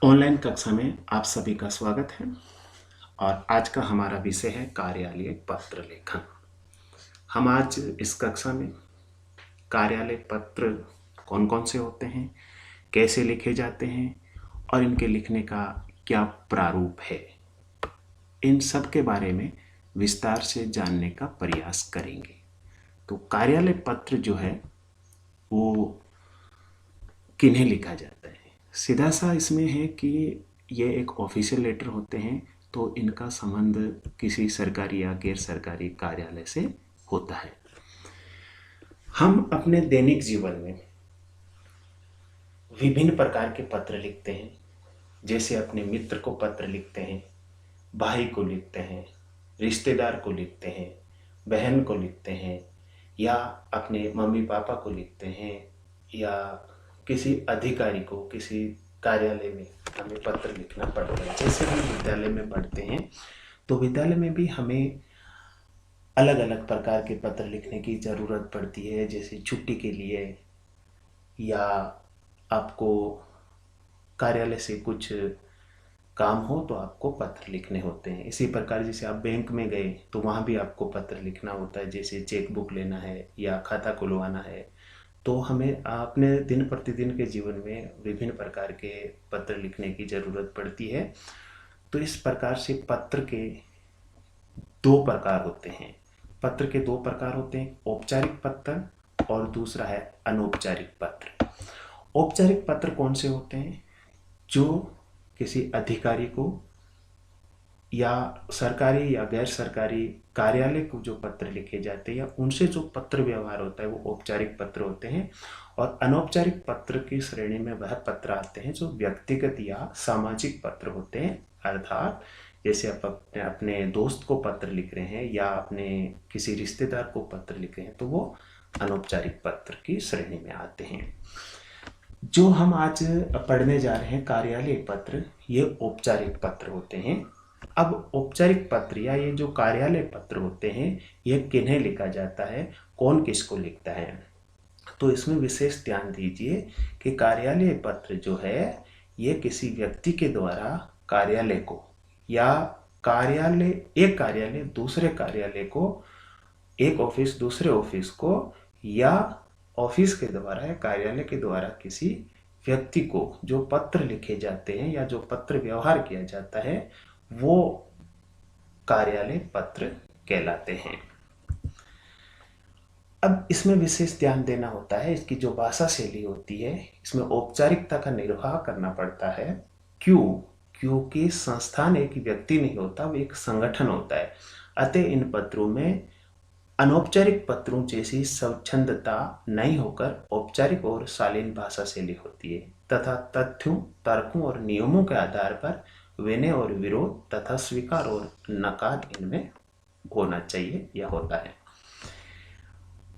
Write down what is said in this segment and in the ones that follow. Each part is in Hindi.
ऑनलाइन कक्षा में आप सभी का स्वागत है। और आज का हमारा विषय है कार्यालय पत्र लेखन। हम आज इस कक्षा में कार्यालय पत्र कौन कौन से होते हैं, कैसे लिखे जाते हैं और इनके लिखने का क्या प्रारूप है, इन सब के बारे में विस्तार से जानने का प्रयास करेंगे। तो कार्यालय पत्र जो है वो किन्हें लिखा जाता है, सीधा सा इसमें है कि ये एक ऑफिशियल लेटर होते हैं, तो इनका संबंध किसी सरकारी या गैर सरकारी कार्यालय से होता है। हम अपने दैनिक जीवन में विभिन्न प्रकार के पत्र लिखते हैं, जैसे अपने मित्र को पत्र लिखते हैं, भाई को लिखते हैं, रिश्तेदार को लिखते हैं, बहन को लिखते हैं, या अपने मम्मी पापा को लिखते हैं, या किसी अधिकारी को किसी कार्यालय में हमें पत्र लिखना पड़ता है। जैसे हम विद्यालय में पढ़ते हैं तो विद्यालय में भी हमें अलग अलग प्रकार के पत्र लिखने की ज़रूरत पड़ती है, जैसे छुट्टी के लिए, या आपको कार्यालय से कुछ काम हो तो आपको पत्र लिखने होते हैं। इसी प्रकार जैसे आप बैंक में गए तो वहाँ भी आपको पत्र लिखना होता है, जैसे चेक बुक लेना है या खाता खुलवाना है। तो हमें अपने दिन प्रतिदिन के जीवन में विभिन्न प्रकार के पत्र लिखने की ज़रूरत पड़ती है। तो इस प्रकार से पत्र के दो प्रकार होते हैं। पत्र के दो प्रकार होते हैं, औपचारिक पत्र और दूसरा है अनौपचारिक पत्र। औपचारिक पत्र कौन से होते हैं? जो किसी अधिकारी को या सरकारी या गैर सरकारी कार्यालय को जो पत्र लिखे जाते हैं या उनसे जो पत्र व्यवहार होता है वो औपचारिक पत्र होते हैं। और अनौपचारिक पत्र की श्रेणी में वह पत्र आते हैं जो व्यक्तिगत या सामाजिक पत्र होते हैं। अर्थात जैसे आप अपने दोस्त को पत्र लिख रहे हैं या अपने किसी रिश्तेदार को पत्र लिख रहे हैं तो वो अनौपचारिक पत्र की श्रेणी में आते हैं। जो हम आज पढ़ने जा रहे हैं कार्यालय पत्र, ये औपचारिक पत्र होते हैं। अब औपचारिक पत्र या ये जो कार्यालय पत्र होते हैं ये किन्हें लिखा जाता है, कौन किसको लिखता है, तो इसमें विशेष ध्यान दीजिए कि कार्यालय पत्र जो है ये किसी व्यक्ति के द्वारा कार्यालय को या एक कार्यालय दूसरे कार्यालय को, एक ऑफिस दूसरे ऑफिस को, या ऑफिस के द्वारा या कार्यालय के द्वारा किसी व्यक्ति को जो पत्र लिखे जाते हैं या जो पत्र व्यवहार किया जाता है वो कार्यालय पत्र कहलाते हैं। अब इसमें विशेष ध्यान देना होता है, इसकी जो भाषा शैली होती है इसमें औपचारिकता का निर्वाह करना पड़ता है। क्योंकि संस्थान एक व्यक्ति नहीं होता, वो एक संगठन होता है। अतः इन पत्रों में अनौपचारिक पत्रों जैसी स्वच्छंदता नहीं होकर औपचारिक और शालीन भाषा शैली होती है तथा तथ्यों, तर्कों और नियमों के आधार पर विनय और विरोध तथा स्वीकार और नकार इनमें होना चाहिए या होता है।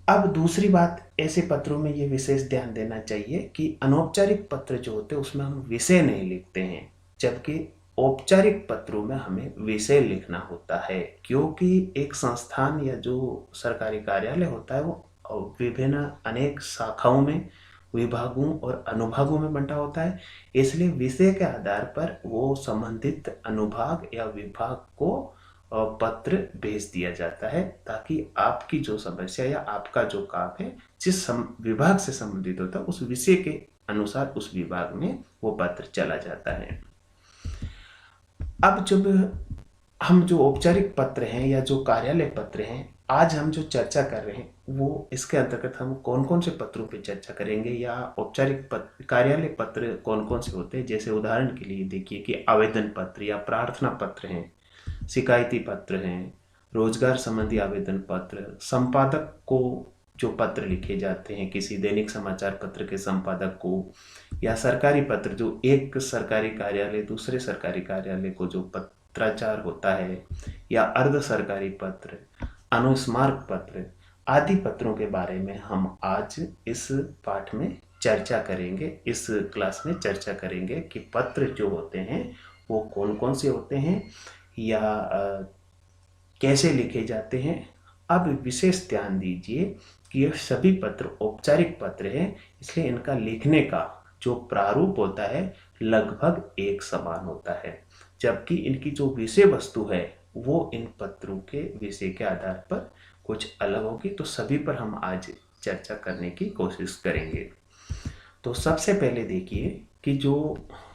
अब दूसरी बात, ऐसे पत्रों में ये विशेष ध्यान देना चाहिए कि अनौपचारिक पत्र जो होते हैं उसमें हम विषय नहीं लिखते हैं, जबकि औपचारिक पत्रों में हमें विषय लिखना होता है। क्योंकि एक संस्थान या जो सरकारी कार्यालय होता है वो विभिन्न अनेक शाखाओं में, विभागों और अनुभागों में बंटा होता है, इसलिए विषय के आधार पर वो संबंधित अनुभाग या विभाग को पत्र भेज दिया जाता है ताकि आपकी जो समस्या या आपका जो काम है जिस विभाग से संबंधित होता है उस विषय के अनुसार उस विभाग में वो पत्र चला जाता है। अब जब हम जो औपचारिक पत्र हैं या जो कार्यालय पत्र हैं आज हम जो चर्चा कर रहे हैं वो इसके अंतर्गत हम कौन कौन से पत्रों पे चर्चा करेंगे या औपचारिक पत्र कार्यालय पत्र कौन कौन से होते हैं। जैसे उदाहरण के लिए देखिए कि आवेदन पत्र या प्रार्थना पत्र हैं, शिकायती पत्र हैं, रोजगार संबंधी आवेदन पत्र, संपादक को जो पत्र लिखे जाते हैं किसी दैनिक समाचार पत्र के संपादक को, या सरकारी पत्र जो एक सरकारी कार्यालय दूसरे सरकारी कार्यालय को जो पत्राचार होता है, या अर्ध सरकारी पत्र, अनुस्मारक पत्र आदि पत्रों के बारे में हम आज इस पाठ में चर्चा करेंगे। इस क्लास में चर्चा करेंगे कि पत्र जो होते हैं वो कौन कौन से होते हैं या कैसे लिखे जाते हैं। अब विशेष ध्यान दीजिए कि ये सभी पत्र औपचारिक पत्र हैं, इसलिए इनका लिखने का जो प्रारूप होता है लगभग एक समान होता है, जबकि इनकी जो विषय वस्तु है वो इन पत्रों के विषय के आधार पर कुछ अलग होगी। तो सभी पर हम आज चर्चा करने की कोशिश करेंगे। तो सबसे पहले देखिए कि जो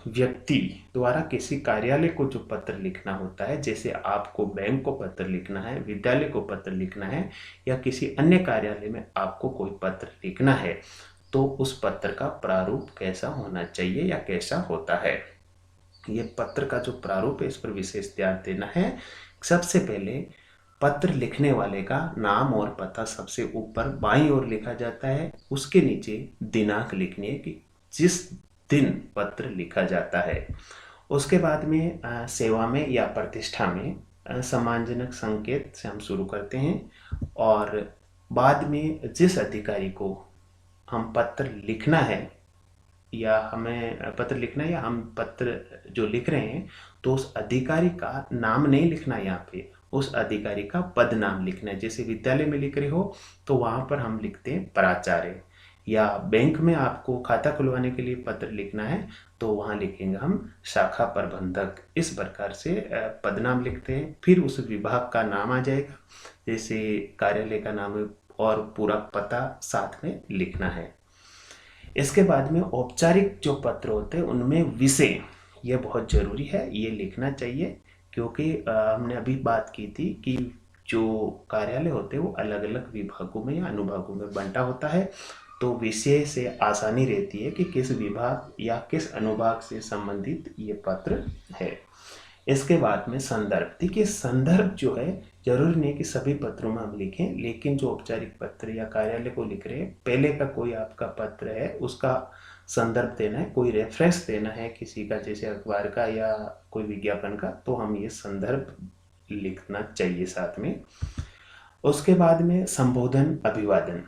व्यक्ति द्वारा किसी कार्यालय को जो पत्र लिखना होता है, जैसे आपको बैंक को पत्र लिखना है, विद्यालय को पत्र लिखना है, या किसी अन्य कार्यालय में आपको कोई पत्र लिखना है, तो उस पत्र का प्रारूप कैसा होना चाहिए या कैसा होता है। ये पत्र का जो प्रारूप है इस पर विशेष ध्यान देना है। सबसे पहले पत्र लिखने वाले का नाम और पता सबसे ऊपर बाईं ओर लिखा जाता है। उसके नीचे दिनांक लिखनी है कि जिस दिन पत्र लिखा जाता है। उसके बाद में सेवा में या प्रतिष्ठा में सम्मानजनक संकेत से हम शुरू करते हैं, और बाद में जिस अधिकारी को हम पत्र लिखना है या हमें पत्र लिखना है या हम पत्र जो लिख रहे हैं, तो उस अधिकारी का नाम नहीं लिखना है, यहाँ पे उस अधिकारी का पद नाम लिखना है। जैसे विद्यालय में लिख रहे हो तो वहाँ पर हम लिखते हैं प्राचार्य, या बैंक में आपको खाता खुलवाने के लिए पत्र लिखना है तो वहाँ लिखेंगे हम शाखा प्रबंधक। इस प्रकार से पद नाम लिखते हैं। फिर उस विभाग का नाम आ जाएगा, जैसे कार्यालय का नाम और पूरा पता साथ में लिखना है। इसके बाद में औपचारिक जो पत्र होते हैं उनमें विषय, ये बहुत ज़रूरी है, ये लिखना चाहिए, क्योंकि हमने अभी बात की थी कि जो कार्यालय होते हैं वो अलग अलग विभागों में या अनुभागों में बंटा होता है। तो विषय से आसानी रहती है कि किस विभाग या किस अनुभाग से संबंधित ये पत्र है। इसके बाद में संदर्भ। देखिए संदर्भ जो है जरूरी नहीं कि सभी पत्रों में हम लिखें, लेकिन जो औपचारिक पत्र या कार्यालय को लिख रहे हैं, पहले का कोई आपका पत्र है उसका संदर्भ देना है, कोई रेफरेंस देना है किसी का, जैसे अखबार का या कोई विज्ञापन का, तो हम ये संदर्भ लिखना चाहिए साथ में। उसके बाद में संबोधन अभिवादन,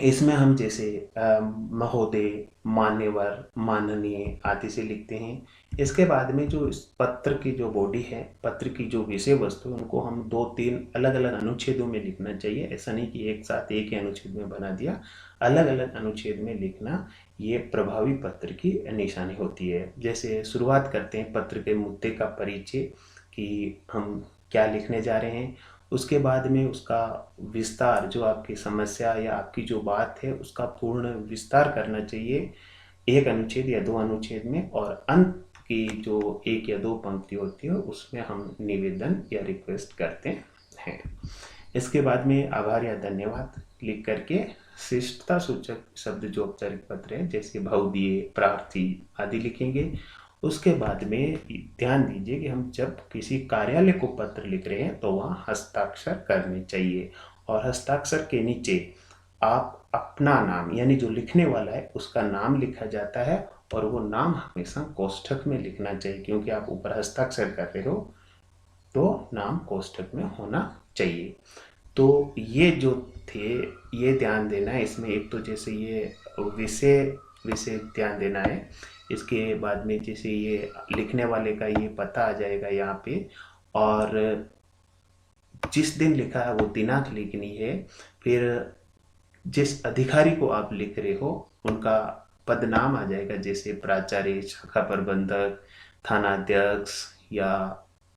इसमें हम जैसे महोदय, मान्यवर, माननीय आदि से लिखते हैं। इसके बाद में जो इस पत्र की जो बॉडी है, पत्र की जो विषय वस्तु, उनको हम 2-3 अलग अलग अनुच्छेदों में लिखना चाहिए। ऐसा नहीं कि एक साथ एक ही अनुच्छेद में बना दिया, अलग अलग अनुच्छेद में लिखना ये प्रभावी पत्र की निशानी होती है। जैसे शुरुआत करते हैं पत्र के मुद्दे का परिचय कि हम क्या लिखने जा रहे हैं। उसके बाद में उसका विस्तार, जो आपकी समस्या या आपकी जो बात है उसका पूर्ण विस्तार करना चाहिए, एक अनुच्छेद या 2 अनुच्छेद में। और अंत की जो 1 या 2 पंक्ति होती है उसमें हम निवेदन या रिक्वेस्ट करते हैं। इसके बाद में आभार या धन्यवाद लिख करके शिष्टता सूचक शब्द जो औपचारिक पत्र है, जैसे भवदीय, प्रार्थी आदि लिखेंगे। उसके बाद में ध्यान दीजिए कि हम जब किसी कार्यालय को पत्र लिख रहे हैं तो वहाँ हस्ताक्षर करने चाहिए, और हस्ताक्षर के नीचे आप अपना नाम, यानी जो लिखने वाला है उसका नाम लिखा जाता है, और वो नाम हमेशा कोष्ठक में लिखना चाहिए, क्योंकि आप ऊपर हस्ताक्षर कर रहे हो तो नाम कोष्ठक में होना चाहिए। तो ये जो थे ये ध्यान देना है इसमें। एक तो जैसे ये विषय ध्यान देना है। इसके बाद में जैसे ये लिखने वाले का ये पता आ जाएगा यहाँ पे, और जिस दिन लिखा है वो दिनांक लिखनी है। फिर जिस अधिकारी को आप लिख रहे हो उनका पद नाम आ जाएगा, जैसे प्राचार्य, शाखा प्रबंधक, थानाध्यक्ष या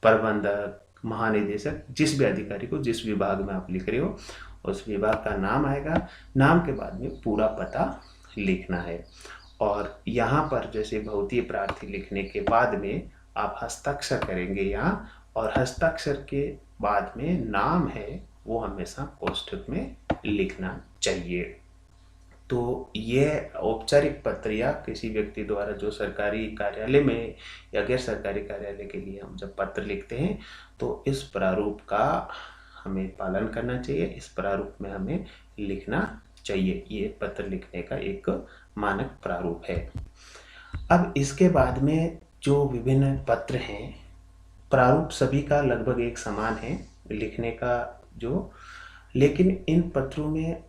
प्रबंधक, महानिदेशक, जिस भी अधिकारी को जिस विभाग में आप लिख रहे हो उस विभाग का नाम आएगा। नाम के बाद में पूरा पता लिखना है। और यहाँ पर जैसे भवदीय, प्रार्थी लिखने के बाद में आप हस्ताक्षर करेंगे यहाँ, और हस्ताक्षर के बाद में नाम है वो हमेशा कोष्ठक में लिखना चाहिए। तो ये औपचारिक पत्र या किसी व्यक्ति द्वारा जो सरकारी कार्यालय में या गैर सरकारी कार्यालय के लिए हम जब पत्र लिखते हैं तो इस प्रारूप का हमें पालन करना चाहिए, इस प्रारूप में हमें लिखना चाहिए। ये पत्र लिखने का एक मानक प्रारूप है। अब इसके बाद में जो विभिन्न पत्र हैं, प्रारूप सभी का लगभग एक समान है लिखने का जो, लेकिन इन पत्रों में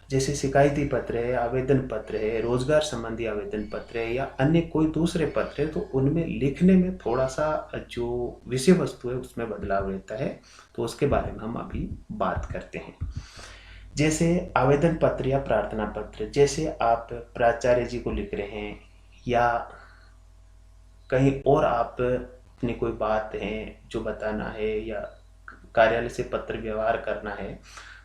जैसे शिकायती पत्र है, आवेदन पत्र है, रोजगार संबंधी आवेदन पत्र है, या अन्य कोई दूसरे पत्र है, तो उनमें लिखने में थोड़ा सा जो विषय वस्तु है उसमें बदलाव रहता है। तो उसके बारे में हम अभी बात करते हैं। जैसे आवेदन पत्र या प्रार्थना पत्र, जैसे आप प्राचार्य जी को लिख रहे हैं या कहीं और आप अपनी कोई बात है जो बताना है या कार्यालय से पत्र व्यवहार करना है,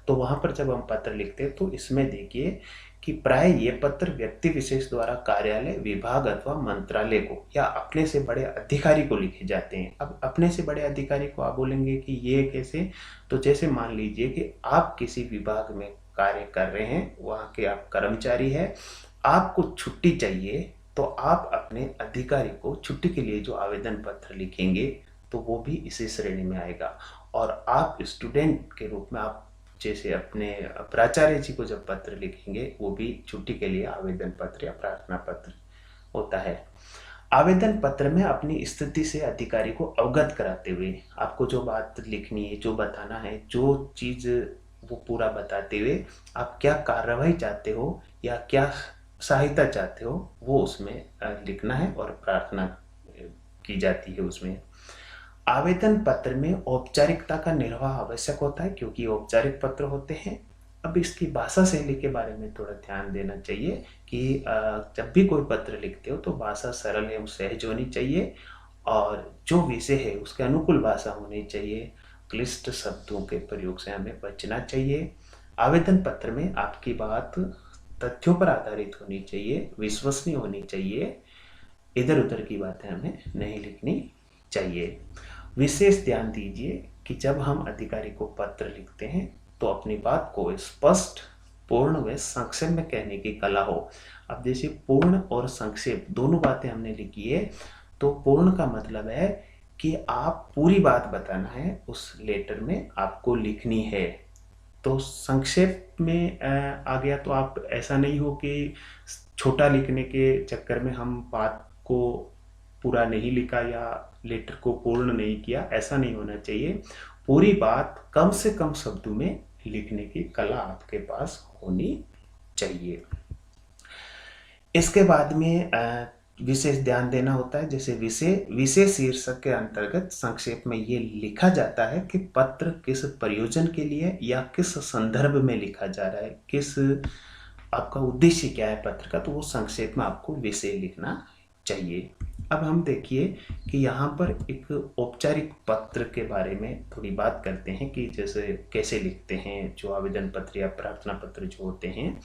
तो वहाँ पर जब हम पत्र लिखते हैं तो इसमें देखिए कि प्राय ये पत्र व्यक्ति विशेष द्वारा कार्यालय, विभाग अथवा मंत्रालय को या अपने से बड़े अधिकारी को लिखे जाते हैं। अब अपने से बड़े अधिकारी को आप बोलेंगे कि ये कैसे? तो जैसे मान लीजिए कि आप किसी विभाग में कार्य कर रहे हैं, वहाँ के आप कर्मचारी हैं, आपको छुट्टी चाहिए, तो आप अपने अधिकारी को छुट्टी के लिए जो आवेदन पत्र लिखेंगे तो वो भी इसी श्रेणी में आएगा। और आप स्टूडेंट के रूप में आप जैसे अपने प्राचार्य जी को जब पत्र लिखेंगे, वो भी छुट्टी के लिए आवेदन पत्र या प्रार्थना पत्र होता है। आवेदन पत्र में अपनी स्थिति से अधिकारी को अवगत कराते हुए आपको जो बात लिखनी है, जो बताना है, जो चीज़ वो पूरा बताते हुए आप क्या कार्रवाई चाहते हो या क्या सहायता चाहते हो, वो उसमें लिखना है और प्रार्थना की जाती है उसमें। आवेदन पत्र में औपचारिकता का निर्वाह आवश्यक होता है क्योंकि औपचारिक पत्र होते हैं। अब इसकी भाषा शैली के बारे में थोड़ा ध्यान देना चाहिए कि जब भी कोई पत्र लिखते हो तो भाषा सरल एवं सहज होनी चाहिए और जो विषय है उसके अनुकूल भाषा होनी चाहिए। क्लिष्ट शब्दों के प्रयोग से हमें बचना चाहिए। आवेदन पत्र में आपकी बात तथ्यों पर आधारित होनी चाहिए, विश्वसनीय होनी चाहिए। इधर उधर की बातें हमें नहीं लिखनी चाहिए। विशेष ध्यान दीजिए कि जब हम अधिकारी को पत्र लिखते हैं तो अपनी बात को स्पष्ट, पूर्ण व संक्षेप में कहने की कला हो। अब जैसे पूर्ण और संक्षेप दोनों बातें हमने लिखी है, तो पूर्ण का मतलब है कि आप पूरी बात बताना है, उस लेटर में आपको लिखनी है। तो संक्षेप में आ गया तो आप ऐसा नहीं हो कि छोटा लिखने के चक्कर में हम बात को पूरा नहीं लिखा या लेटर को पूर्ण नहीं किया, ऐसा नहीं होना चाहिए। पूरी बात कम से कम शब्दों में लिखने की कला आपके पास होनी चाहिए। इसके बाद में विशेष ध्यान देना होता है। जैसे विषय शीर्षक के अंतर्गत संक्षेप में ये लिखा जाता है कि पत्र किस प्रयोजन के लिए या किस संदर्भ में लिखा जा रहा है, किस आपका उद्देश्य क्या है पत्र का, तो वो संक्षेप में आपको विषय लिखना चाहिए। अब हम देखिए कि यहाँ पर एक औपचारिक पत्र के बारे में थोड़ी बात करते हैं कि जैसे कैसे लिखते हैं जो आवेदन पत्र या प्रार्थना पत्र जो होते हैं।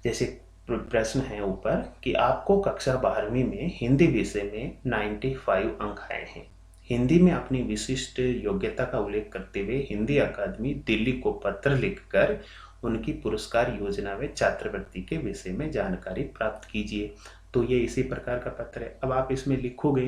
जैसे प्रश्न है ऊपर कि आपको कक्षा 12वीं में हिंदी विषय में 95 अंक आए हैं। हिंदी में अपनी विशिष्ट योग्यता का उल्लेख करते हुए हिंदी अकादमी दिल्ली को पत्र लिखकर उनकी पुरस्कार योजना व छात्रवृत्ति के विषय में जानकारी प्राप्त कीजिए। तो ये इसी प्रकार का पत्र है। अब आप इसमें लिखोगे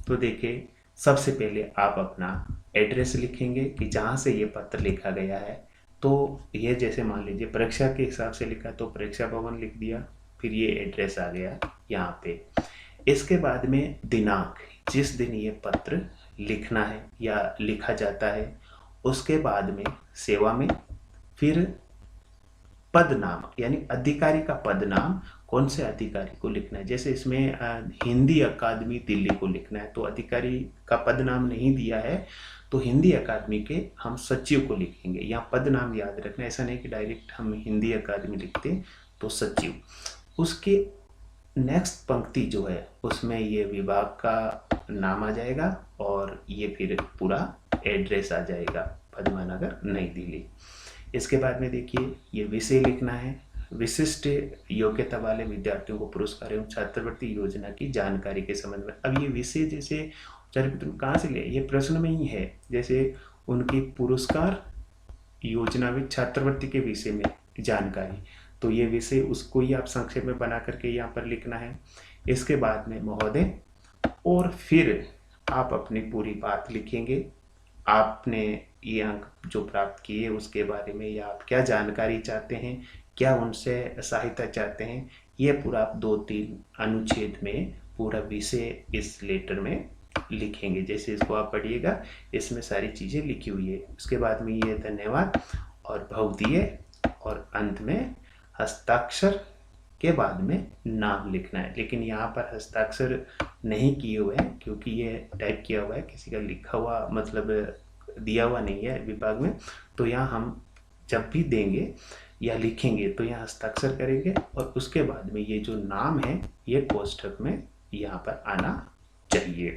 तो देखिए, सबसे पहले आप अपना एड्रेस लिखेंगे कि जहाँ से ये पत्र लिखा गया है। तो ये जैसे मान लीजिए परीक्षा के हिसाब से लिखा तो परीक्षा भवन लिख दिया, फिर ये एड्रेस आ गया यहाँ पे। इसके बाद में दिनांक, जिस दिन ये पत्र लिखना है या लिखा जाता है। उसके बाद में सेवा में, फिर पद नाम यानी अधिकारी का पद नाम, कौन से अधिकारी को लिखना है। जैसे इसमें हिंदी अकादमी दिल्ली को लिखना है तो अधिकारी का पद नाम नहीं दिया है, तो हिंदी अकादमी के हम सचिव को लिखेंगे। यहाँ पद नाम याद रखना, ऐसा नहीं कि डायरेक्ट हम हिंदी अकादमी लिखते तो सचिव। उसके नेक्स्ट पंक्ति जो है उसमें ये विभाग का नाम आ जाएगा और ये फिर पूरा एड्रेस आ जाएगा, पद्मा नगर नई दिल्ली। इसके बाद में देखिए ये विषय लिखना है, विशिष्ट योग्यता वाले विद्यार्थियों को पुरस्कार एवं छात्रवृत्ति योजना की जानकारी के संबंध में। अब ये विषय जैसे कहाँ से ले, ये प्रश्न में ही है। जैसे उनकी पुरस्कार योजना में छात्रवृत्ति के विषय में जानकारी, तो ये विषय उसको ही आप संक्षेप में बना करके यहाँ पर लिखना है। इसके बाद में महोदय, और फिर आप अपनी पूरी बात लिखेंगे। आपने ये अंक जो प्राप्त किए उसके बारे में, या आप क्या जानकारी चाहते हैं, क्या उनसे सहायता चाहते हैं, ये पूरा आप 2-3 अनुच्छेद में पूरा विषय इस लेटर में लिखेंगे। जैसे इसको आप पढ़िएगा, इसमें सारी चीज़ें लिखी हुई है। उसके बाद में ये धन्यवाद और भवदीय और अंत में हस्ताक्षर के बाद में नाम लिखना है। लेकिन यहाँ पर हस्ताक्षर नहीं किए हुए हैं क्योंकि ये टाइप किया हुआ है, किसी का लिखा हुआ मतलब दिया हुआ नहीं है विभाग में। तो यहाँ हम जब भी देंगे या लिखेंगे तो यहाँ हस्ताक्षर करेंगे और उसके बाद में ये जो नाम है ये कोष्ठक में यहाँ पर आना चाहिए।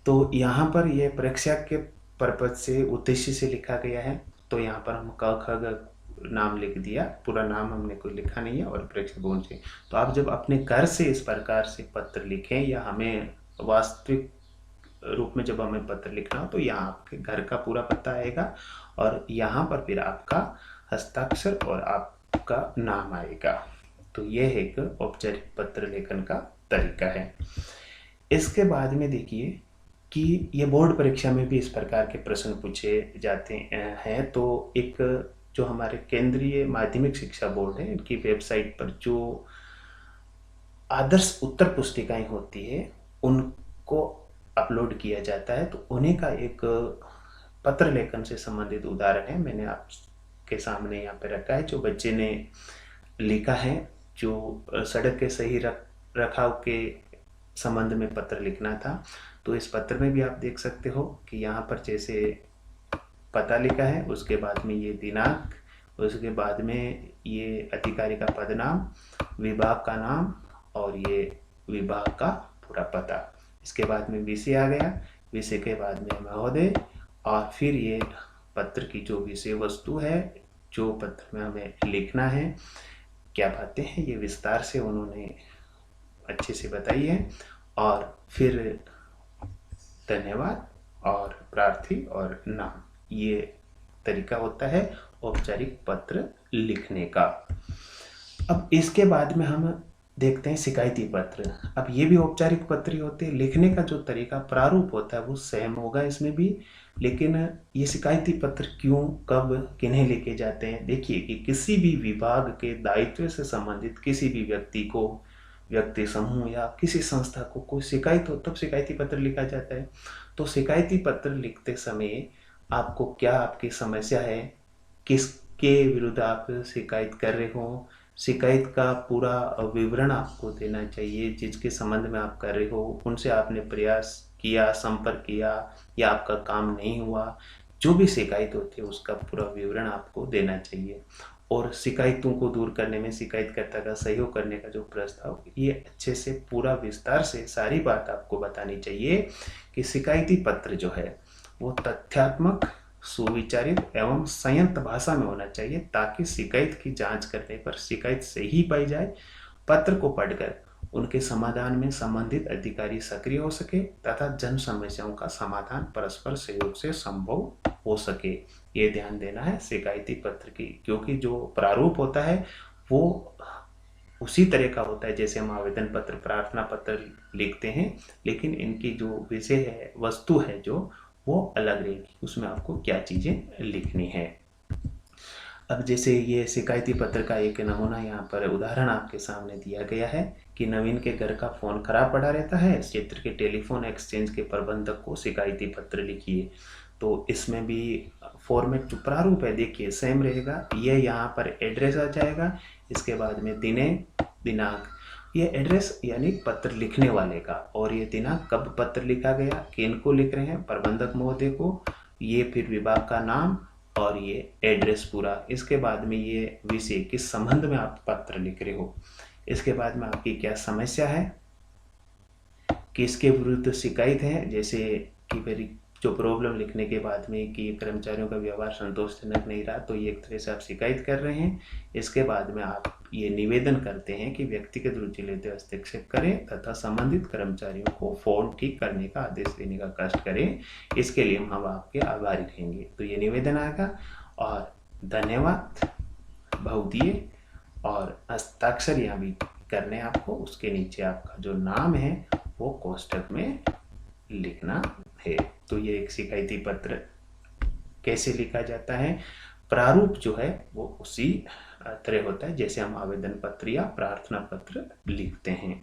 तो यहाँ पर ये परीक्षा के पर्पज से उद्देश्य से लिखा गया है। तो यहाँ पर हम क ख ग नाम लिख दिया, पूरा नाम हमने कोई लिखा नहीं है और परीक्षा बोर्ड से। तो आप जब अपने घर से इस प्रकार से पत्र लिखें या हमें वास्तविक रूप में जब हमें पत्र लिखना हो तो यहाँ आपके घर का पूरा पता आएगा और यहाँ पर फिर आपका हस्ताक्षर और आपका नाम आएगा। तो यह एक औपचारिक पत्र लेखन का तरीका है। इसके बाद में देखिए कि ये बोर्ड परीक्षा में भी इस प्रकार के प्रश्न पूछे जाते हैं। तो एक जो हमारे केंद्रीय माध्यमिक शिक्षा बोर्ड है, इनकी वेबसाइट पर जो आदर्श उत्तर पुस्तिकाएं होती है उनको अपलोड किया जाता है। तो उन्हीं का एक पत्र लेखन से संबंधित उदाहरण है, मैंने आपके सामने यहाँ पे रखा है। जो बच्चे ने लिखा है, जो सड़क के सही रखाव के संबंध में पत्र लिखना था, तो इस पत्र में भी आप देख सकते हो कि यहाँ पर जैसे पता लिखा है, उसके बाद में ये दिनांक, उसके बाद में ये अधिकारी का पद नाम, विभाग का नाम और ये विभाग का पूरा पता। इसके बाद में विषय आ गया, विषय के बाद में महोदय और फिर ये पत्र की जो विषय वस्तु है, जो पत्र में हमें लिखना है, क्या बातें हैं, ये विस्तार से उन्होंने अच्छे से बताई है। और फिर धन्यवाद और प्रार्थी और नाम, ये तरीका होता है औपचारिक पत्र लिखने का। अब इसके बाद में हम देखते हैं शिकायती पत्र। अब ये भी औपचारिक पत्र ही होते हैं। लिखने का जो तरीका प्रारूप होता है वो सेम होगा इसमें भी, लेकिन ये शिकायती पत्र क्यों, कब, किन्हें लिखे जाते हैं। देखिए कि किसी भी विभाग के दायित्व से संबंधित किसी भी व्यक्ति को, व्यक्ति समूह या किसी संस्था को कोई शिकायत हो तब शिकायती पत्र लिखा जाता है। तो शिकायती पत्र लिखते समय आपको क्या आपकी समस्या है, किसके विरुद्ध आप शिकायत कर रहे हो, शिकायत का पूरा विवरण आपको देना चाहिए। जिसके संबंध में आप कर रहे हो उनसे आपने प्रयास किया, संपर्क किया या आपका काम नहीं हुआ, जो भी शिकायत होती है उसका पूरा विवरण आपको देना चाहिए। और शिकायतों को दूर करने में शिकायतकर्ता का सहयोग करने का जो प्रस्ताव, ये अच्छे से पूरा विस्तार से सारी बात आपको बतानी चाहिए कि शिकायती पत्र जो है वो तथ्यात्मक, सुविचारित एवं संयंत्र भाषा में होना चाहिए, ताकि शिकायत की जांच करने पर शिकायत सही पाई जाए। पत्र को पढ़कर उनके समाधान में संबंधित अधिकारी सक्रिय हो सके तथा जन समस्याओं का समाधान परस्पर सहयोग से संभव हो सके। ये ध्यान देना है शिकायती पत्र की, क्योंकि जो प्रारूप होता है वो उसी तरह का होता है जैसे हम आवेदन पत्र, प्रार्थना पत्र लिखते हैं, लेकिन इनकी जो विषय है, वस्तु है जो, वो अलग रहेगी। उसमें आपको क्या चीज़ें लिखनी है। अब जैसे ये शिकायती पत्र का एक नमूना यहाँ पर उदाहरण आपके सामने दिया गया है कि नवीन के घर का फ़ोन खराब पड़ा रहता है, इस क्षेत्र के टेलीफोन एक्सचेंज के प्रबंधक को शिकायती पत्र लिखिए। तो इसमें भी फॉर्मेट जो प्रारूप है देखिए सेम रहेगा। ये यहाँ पर एड्रेस आ जाएगा, इसके बाद में दिनांक, ये एड्रेस यानी पत्र लिखने वाले का, और ये दिनांक कब पत्र लिखा गया, किन को लिख रहे हैं, प्रबंधक महोदय को, ये फिर विभाग का नाम और ये एड्रेस पूरा। इसके बाद में ये विषय, किस संबंध में आप पत्र लिख रहे हो, इसके बाद में आपकी क्या समस्या है, किसके विरुद्ध शिकायत है, जैसे कि मेरी जो प्रॉब्लम लिखने के बाद में कि कर्मचारियों का व्यवहार संतोषजनक नहीं रहा, तो ये एक तरह से आप शिकायत कर रहे हैं। इसके बाद में आप ये निवेदन करते हैं कि व्यक्तिगत रुचि लेते हस्तक्षेप करें तथा संबंधित कर्मचारियों को फोन ठीक करने का आदेश देने का कष्ट करें, इसके लिए हम आपके आभारी रहेंगे। तो ये निवेदन आएगा और धन्यवाद बहुदीय और हस्ताक्षर यहाँ भी करने आपको, उसके नीचे आपका जो नाम है वो कोष्ठक में लिखना है। तो ये एक शिकायती पत्र कैसे लिखा जाता है, प्रारूप जो है वो उसी तरह होता है जैसे हम आवेदन पत्र या प्रार्थना पत्र लिखते हैं।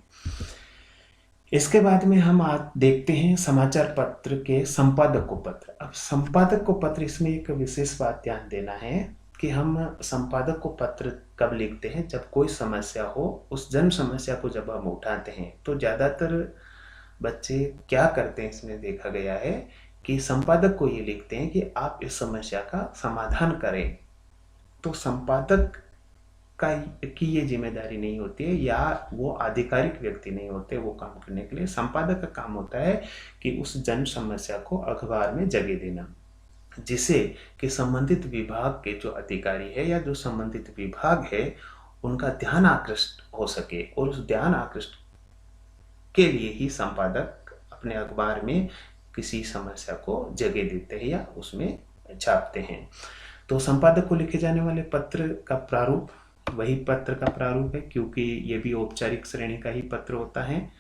इसके बाद में हम देखते हैं समाचार पत्र के संपादक को पत्र। अब संपादक को पत्र, इसमें एक विशेष बात ध्यान देना है कि हम संपादक को पत्र कब लिखते हैं, जब कोई समस्या हो, उस जन समस्या को जब हम उठाते हैं। तो ज़्यादातर बच्चे क्या करते हैं, इसमें देखा गया है कि संपादक को ये लिखते हैं कि आप इस समस्या का समाधान करें, तो संपादक का की ये जिम्मेदारी नहीं होती है, या वो आधिकारिक व्यक्ति नहीं होते वो काम करने के लिए। संपादक का काम होता है कि उस जन समस्या को अखबार में जगह देना, जिससे कि संबंधित विभाग के जो अधिकारी है या जो संबंधित विभाग है उनका ध्यान आकृष्ट हो सके, और उस ध्यान आकृष्ट के लिए ही संपादक अपने अखबार में किसी समस्या को जगह देते हैं या उसमें छापते हैं। तो संपादक को लिखे जाने वाले पत्र का प्रारूप वही पत्र का प्रारूप है, क्योंकि ये भी औपचारिक श्रेणी का ही पत्र होता है।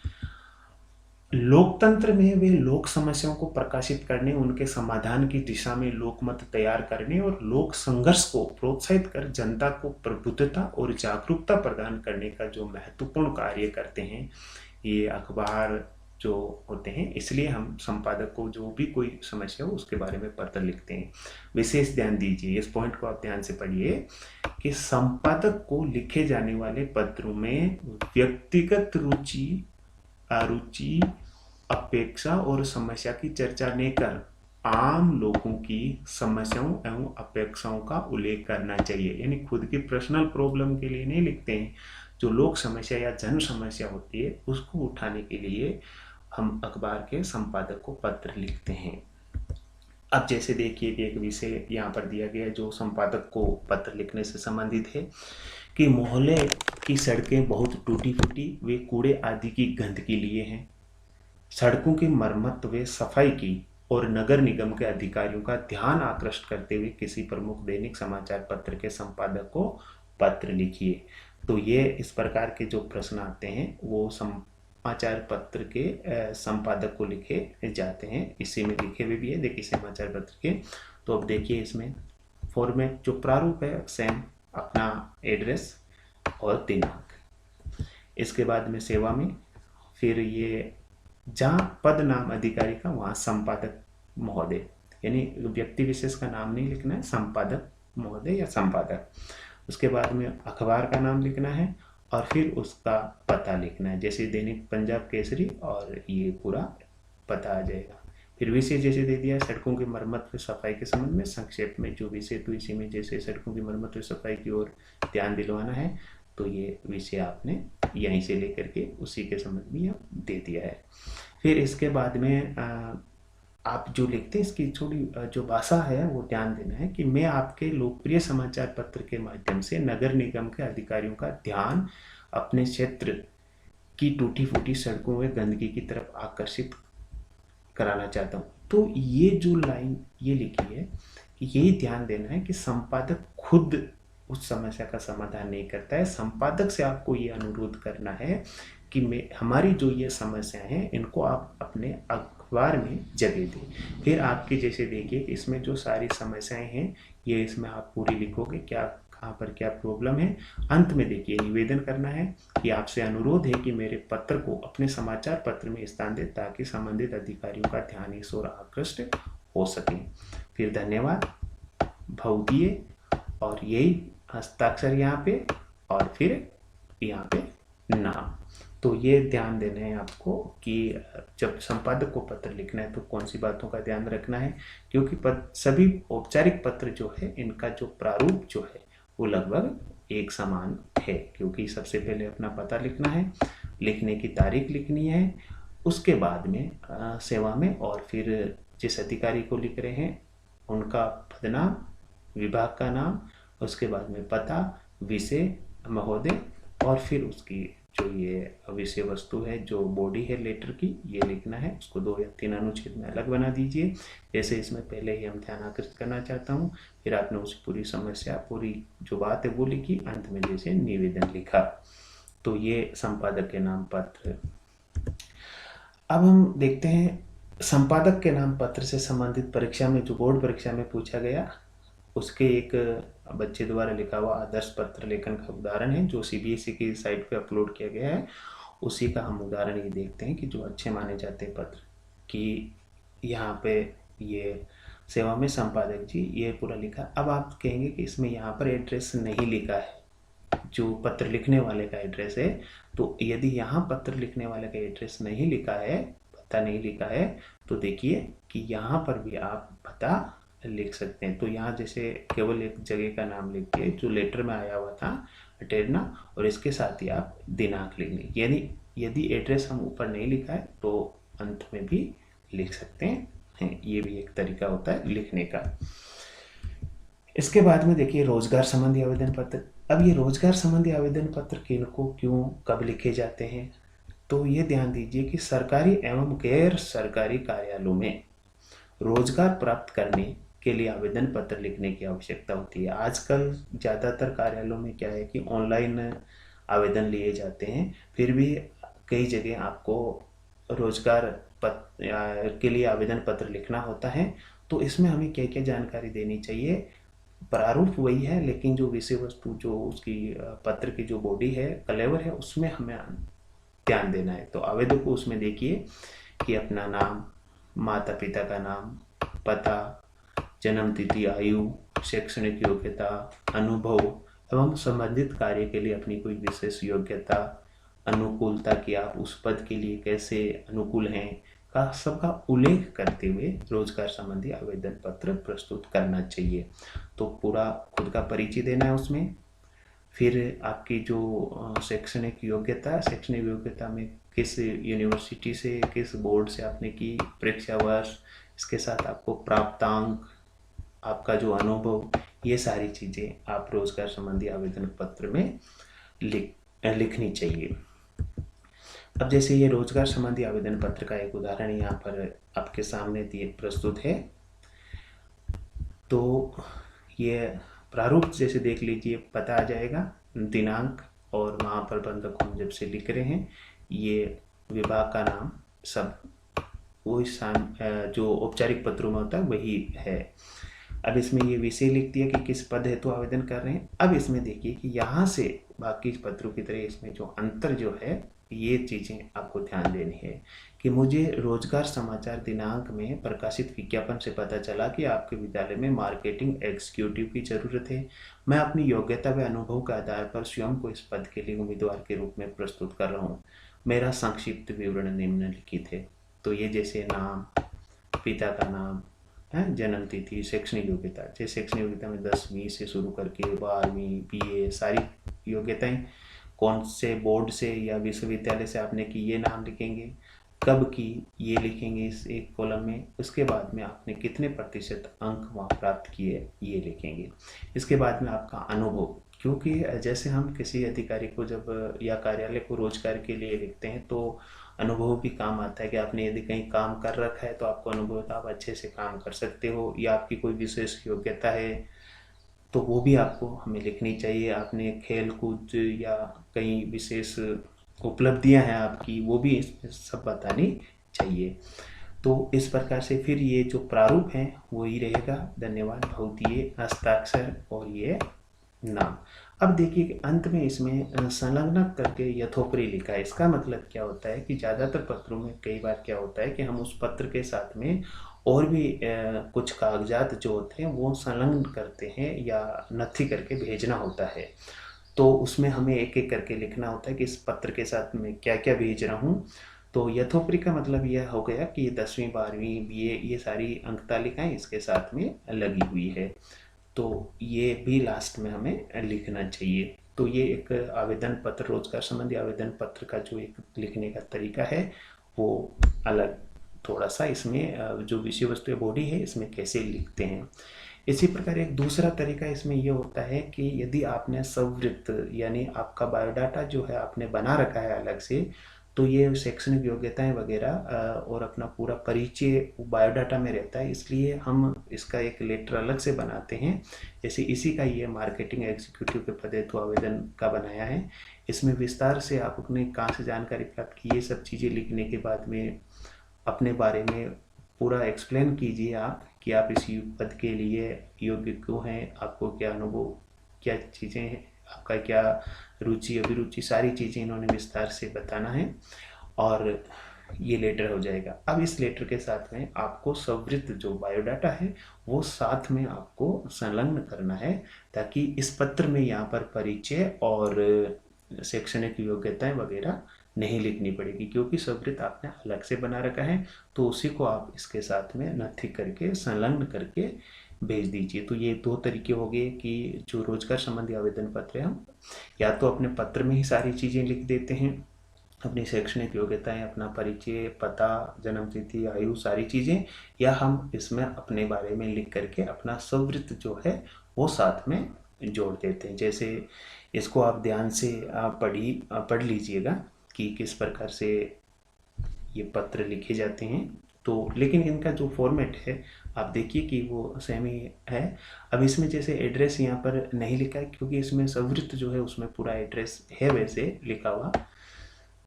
लोकतंत्र में वे लोक समस्याओं को प्रकाशित करने, उनके समाधान की दिशा में लोकमत तैयार करने और लोक संघर्ष को प्रोत्साहित कर जनता को प्रबुद्धता और जागरूकता प्रदान करने का जो महत्वपूर्ण कार्य करते हैं ये अखबार जो होते हैं। इसलिए हम संपादक को जो भी कोई समस्या हो उसके बारे में पत्र लिखते हैं। विशेष ध्यान दीजिए, इस पॉइंट को आप ध्यान से पढ़िए कि संपादक को लिखे जाने वाले पत्रों में व्यक्तिगत रुचि, अरुचि, अपेक्षा और समस्या की चर्चा नहीं कर आम लोगों की समस्याओं एवं अपेक्षाओं का उल्लेख करना चाहिए। यानी खुद की पर्सनल प्रॉब्लम के लिए नहीं लिखते हैं, जो लोक समस्या या जन समस्या होती है उसको उठाने के लिए हम अखबार के संपादक को पत्र लिखते हैं। अब जैसे देखिए कि एक विषय यहाँ पर दिया गया है जो संपादक को पत्र लिखने से संबंधित है कि मोहल्ले की सड़कें बहुत टूटी फूटी वे कूड़े आदि की गंदगी लिए हैं। सड़कों की मरम्मत व सफाई की और नगर निगम के अधिकारियों का ध्यान आकृष्ट करते हुए किसी प्रमुख दैनिक समाचार पत्र के संपादक को पत्र लिखिए। तो ये इस प्रकार के जो प्रश्न आते हैं वो समाचार पत्र के संपादक को लिखे जाते हैं। इसी में लिखे हुए भी है, देखिए समाचार पत्र के। तो अब देखिए इसमें फॉर्मेट जो प्रारूप है सेम, अपना एड्रेस और दिनांक। इसके बाद में सेवा में फिर ये जहाँ पद नाम अधिकारी का वहाँ संपादक महोदय, यानी व्यक्ति विशेष का नाम नहीं लिखना है, संपादक महोदय या संपादक। उसके बाद में अखबार का नाम लिखना है और फिर उसका पता लिखना है, जैसे दैनिक पंजाब केसरी, और ये पूरा पता आ जाएगा। फिर विषय जैसे दे दिया सड़कों की मरम्मत व सफाई के संबंध में संक्षेप में जो विषय, तो इसी में जैसे सड़कों की मरम्मत व सफाई की ओर ध्यान दिलवाना है तो ये विषय आपने यहीं से लेकर के उसी के संबंध में दे दिया है। फिर इसके बाद में आप जो लिखते हैं इसकी थोड़ी जो भाषा है वो ध्यान देना है कि मैं आपके लोकप्रिय समाचार पत्र के माध्यम से नगर निगम के अधिकारियों का ध्यान अपने क्षेत्र की टूटी फूटी सड़कों में गंदगी की तरफ आकर्षित कराना चाहता हूँ। तो ये जो लाइन ये लिखी है, यही ध्यान देना है कि संपादक खुद उस समस्या का समाधान नहीं करता है। संपादक से आपको ये अनुरोध करना है कि हमारी जो ये समस्याएं हैं इनको आप अपने अखबार में जगह दें। फिर आपके जैसे देखिए इसमें जो सारी समस्याएं हैं ये इसमें आप पूरी लिखोगे, क्या कहाँ पर क्या प्रॉब्लम है। अंत में देखिए निवेदन करना है कि आपसे अनुरोध है कि मेरे पत्र को अपने समाचार पत्र में स्थान दें ताकि संबंधित अधिकारियों का ध्यान इस ओर आकृष्ट हो सके। फिर धन्यवाद भाव दिए और यही हस्ताक्षर यहाँ पे और फिर यहाँ पे नाम। तो ये ध्यान देना है आपको कि जब संपादक को पत्र लिखना है तो कौन सी बातों का ध्यान रखना है, क्योंकि सभी औपचारिक पत्र जो है इनका जो प्रारूप जो है वो लगभग एक समान है। क्योंकि सबसे पहले अपना पता लिखना है, लिखने की तारीख लिखनी है, उसके बाद में सेवा में, और फिर जिस अधिकारी को लिख रहे हैं उनका पदनाम, विभाग का नाम, उसके बाद में पता, विषय, महोदय, और फिर उसकी जो ये विषय वस्तु है जो बॉडी है लेटर की ये लिखना है। उसको 2 या 3 अनुच्छेद में अलग बना दीजिए। जैसे इसमें पहले ही हम ध्यान आकृष्ट करना चाहता हूँ, फिर आपने उस पूरी समस्या पूरी जो बात है वो लिखी, अंत में जैसे निवेदन लिखा। तो ये संपादक के नाम पत्र। अब हम देखते हैं संपादक के नाम पत्र से संबंधित परीक्षा में जो बोर्ड परीक्षा में पूछा गया उसके एक बच्चे द्वारा लिखा हुआ आदर्श पत्र लेखन का उदाहरण है जो सीबीएसई की साइट पे अपलोड किया गया है। उसी का हम उदाहरण ये देखते हैं कि जो अच्छे माने जाते हैं पत्र कि यहाँ पे ये सेवा में संपादक जी ये पूरा लिखा। अब आप कहेंगे कि इसमें यहाँ पर एड्रेस नहीं लिखा है, जो पत्र लिखने वाले का एड्रेस है। तो यदि यहाँ पत्र लिखने वाले का एड्रेस नहीं लिखा है, पता नहीं लिखा है, तो देखिए कि यहाँ पर भी आप पता लिख सकते हैं। तो यहाँ जैसे केवल एक जगह का नाम लिख के जो लेटर में आया हुआ था अटेरना, और इसके साथ ही आप दिनांक लिख लें। यानी यदि एड्रेस हम ऊपर नहीं लिखा है तो अंत में भी लिख सकते हैं। ये भी एक तरीका होता है लिखने का। इसके बाद में देखिए रोजगार संबंधी आवेदन पत्र। अब ये रोजगार संबंधी आवेदन पत्र किनको, क्यों, कब लिखे जाते हैं, तो ये ध्यान दीजिए कि सरकारी एवं गैर सरकारी कार्यालयों में रोजगार प्राप्त करने के लिए आवेदन पत्र लिखने की आवश्यकता होती है। आजकल ज़्यादातर कार्यालयों में क्या है कि ऑनलाइन आवेदन लिए जाते हैं, फिर भी कई जगह आपको रोजगार पत्र के लिए आवेदन पत्र लिखना होता है। तो इसमें हमें क्या क्या जानकारी देनी चाहिए। प्रारूप वही है, लेकिन जो विषय वस्तु, जो उसकी पत्र की जो बॉडी है, कलेवर है, उसमें हमें ध्यान देना है। तो आवेदक को उसमें देखिए कि अपना नाम, माता पिता का नाम, पता, जन्म तिथि, आयु, शैक्षणिक योग्यता, अनुभव एवं संबंधित कार्य के लिए अपनी कोई विशेष योग्यता, अनुकूलता कि आप उस पद के लिए कैसे अनुकूल हैं, का सबका उल्लेख करते हुए रोजगार संबंधी आवेदन पत्र प्रस्तुत करना चाहिए। तो पूरा खुद का परिचय देना है उसमें। फिर आपकी जो शैक्षणिक योग्यता में किस यूनिवर्सिटी से, किस बोर्ड से आपने की, परीक्षा वर्ष, इसके साथ आपको प्राप्तांक, आपका जो अनुभव, ये सारी चीज़ें आप रोजगार संबंधी आवेदन पत्र में लिखनी चाहिए। अब जैसे ये रोजगार संबंधी आवेदन पत्र का एक उदाहरण यहाँ पर आपके सामने प्रस्तुत है। तो ये प्रारूप जैसे देख लीजिए, पता आ जाएगा, दिनांक, और वहाँ पर बंधक हम जब से लिख रहे हैं, ये विभाग का नाम, सब वो जो औपचारिक पत्रों में होता है वही है। अब इसमें ये विषय लिख दिया कि किस पद हेतु आवेदन कर रहे हैं। अब इसमें देखिए कि यहाँ से बाकी पत्रों की तरह इसमें जो अंतर जो है, ये चीज़ें आपको ध्यान देनी है कि मुझे रोजगार समाचार दिनांक में प्रकाशित विज्ञापन से पता चला कि आपके विद्यालय में मार्केटिंग एग्जीक्यूटिव की जरूरत है। मैं अपनी योग्यता व अनुभव के आधार पर स्वयं को इस पद के लिए उम्मीदवार के रूप में प्रस्तुत कर रहा हूँ। मेरा संक्षिप्त विवरण निम्नलिखित है। तो ये जैसे नाम, पिता का नाम है, जन्म तिथि, शैक्षणिक योग्यता, जैसे शैक्षणिक योग्यता में 10वीं से शुरू करके 12वीं, BA, सारी योग्यताएं, कौन से बोर्ड से या विश्वविद्यालय से आपने की, ये नाम लिखेंगे, कब की ये लिखेंगे इस एक कॉलम में, उसके बाद में आपने कितने प्रतिशत अंक वहाँ प्राप्त किए ये लिखेंगे। इसके बाद में आपका अनुभव, क्योंकि जैसे हम किसी अधिकारी को जब या कार्यालय को रोजगार के लिए लिखते हैं तो अनुभव भी काम आता है कि आपने यदि कहीं काम कर रखा है तो आपको अनुभव, तो आप अच्छे से काम कर सकते हो, या आपकी कोई विशेष योग्यता है तो वो भी आपको हमें लिखनी चाहिए। आपने खेल कूद या कई विशेष उपलब्धियां हैं आपकी, वो भी इसमें सब बतानी चाहिए। तो इस प्रकार से फिर ये जो प्रारूप है वो ही रहेगा। धन्यवाद। बहुत ये हस्ताक्षर और ये नाम। अब देखिए कि अंत में इसमें संलग्न करके यथोपरि लिखा है। इसका मतलब क्या होता है कि ज़्यादातर पत्रों में कई बार क्या होता है कि हम उस पत्र के साथ में और भी कुछ कागजात जो होते हैं वो संलग्न करते हैं या नथी करके भेजना होता है। तो उसमें हमें एक एक करके लिखना होता है कि इस पत्र के साथ में क्या क्या भेज रहा हूँ। तो यथोपरि का मतलब यह हो गया कि ये 10वीं 12वीं BA ये सारी अंक तालिकाएं इसके साथ में लगी हुई है, तो ये भी लास्ट में हमें लिखना चाहिए। तो ये एक आवेदन पत्र, रोजगार संबंधी आवेदन पत्र का जो एक लिखने का तरीका है वो अलग थोड़ा सा, इसमें जो विषय वस्तु बॉडी है इसमें कैसे लिखते हैं। इसी प्रकार एक दूसरा तरीका इसमें ये होता है कि यदि आपने स्ववृत्त यानी आपका बायोडाटा जो है आपने बना रखा है अलग से, तो ये शैक्षणिक योग्यताएं वगैरह और अपना पूरा परिचय बायोडाटा में रहता है, इसलिए हम इसका एक लेटर अलग से बनाते हैं। जैसे इसी का ये मार्केटिंग एग्जीक्यूटिव के पद हेतु आवेदन का बनाया है। इसमें विस्तार से आप अपने कहाँ से जानकारी प्राप्त की, ये सब चीज़ें लिखने के बाद में अपने बारे में पूरा एक्सप्लेन कीजिए आप कि आप इस पद के लिए योग्य क्यों हैं, आपको क्या अनुभव, क्या चीज़ें हैं, आपका क्या रुचि अभिरुचि, सारी चीज़ें इन्होंने विस्तार से बताना है और ये लेटर हो जाएगा। अब इस लेटर के साथ में आपको स्ववृत्त जो बायोडाटा है वो साथ में आपको संलग्न करना है, ताकि इस पत्र में यहाँ पर परिचय और शैक्षणिक योग्यताएं वगैरह नहीं लिखनी पड़ेगी, क्योंकि स्ववृत्त आपने अलग से बना रखा है। तो उसी को आप इसके साथ में नथी करके संलग्न करके भेज दीजिए। तो ये 2 तरीके हो गए कि जो रोजगार संबंधी आवेदन पत्र है, हम या तो अपने पत्र में ही सारी चीज़ें लिख देते हैं, अपनी शैक्षणिक योग्यताएं, अपना परिचय, पता, जन्म तिथि, आयु, सारी चीज़ें, या हम इसमें अपने बारे में लिख करके अपना स्ववृत्त जो है वो साथ में जोड़ देते हैं। जैसे इसको आप ध्यान से पढ़ लीजिएगा कि किस प्रकार से ये पत्र लिखे जाते हैं। तो लेकिन इनका जो फॉर्मेट है आप देखिए कि वो सेम ही है। अब इसमें जैसे एड्रेस यहाँ पर नहीं लिखा है क्योंकि इसमें स्ववृत्त जो है उसमें पूरा एड्रेस है वैसे लिखा हुआ।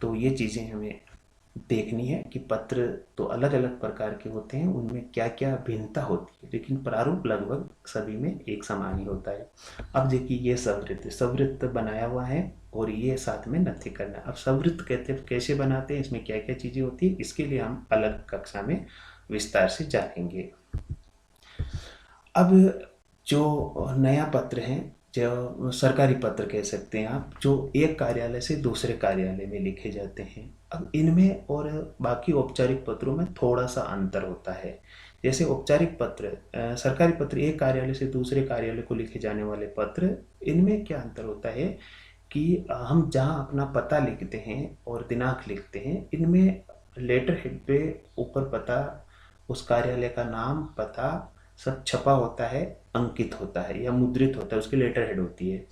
तो ये चीज़ें हमें देखनी है कि पत्र तो अलग अलग प्रकार के होते हैं, उनमें क्या क्या भिन्नता होती है, लेकिन प्रारूप लगभग सभी में एक समान ही होता है। अब देखिए ये स्ववृत्त बनाया हुआ है और ये साथ में नथी करना है। अब स्ववृत्त कहते हैं कैसे बनाते हैं, इसमें क्या क्या चीज़ें होती है, इसके लिए हम अलग कक्षा में विस्तार से जानेंगे। अब जो नया पत्र है, जो सरकारी पत्र कह सकते हैं आप, जो एक कार्यालय से दूसरे कार्यालय में लिखे जाते हैं, अब इनमें और बाकी औपचारिक पत्रों में थोड़ा सा अंतर होता है। जैसे औपचारिक पत्र, सरकारी पत्र एक कार्यालय से दूसरे कार्यालय को लिखे जाने वाले पत्र, इनमें क्या अंतर होता है कि हम जहाँ अपना पता लिखते हैं और दिनांक लिखते हैं, इनमें लेटर हेड पे ऊपर पता, उस कार्यालय का नाम, पता सब छपा होता है, अंकित होता है या मुद्रित होता है, उसकी लेटर हेड होती है।